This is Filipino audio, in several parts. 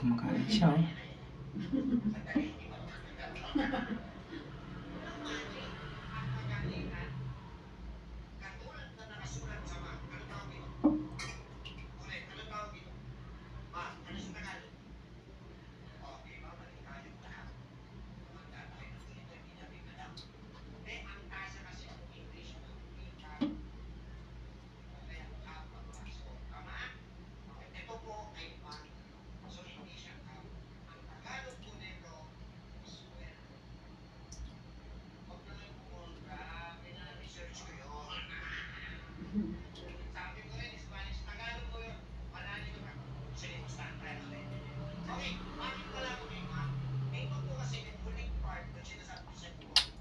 Kumakain siya, oh.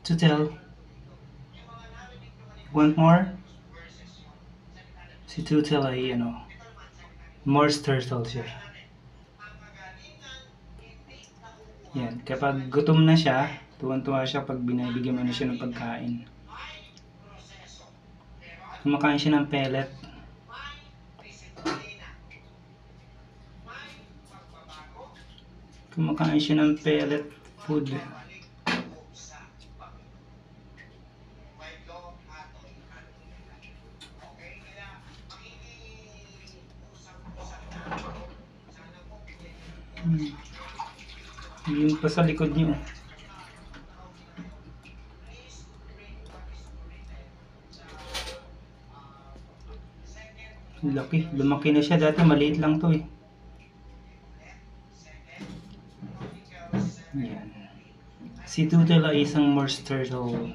Tutel, want more? Si Tutel ay Morse turtle siya. Yan, kapag gutom na siya, tuwan-tuwa siya pag binibigyan mo na siya ng pagkain. Kumakain siya ng pellet. Kumakain siya ng pellet food. Yung pa sa likod niyo. Laki, lumaki na siya. Dati maliit lang to eh. Yan. Si Tutel ay isang Morse turtle.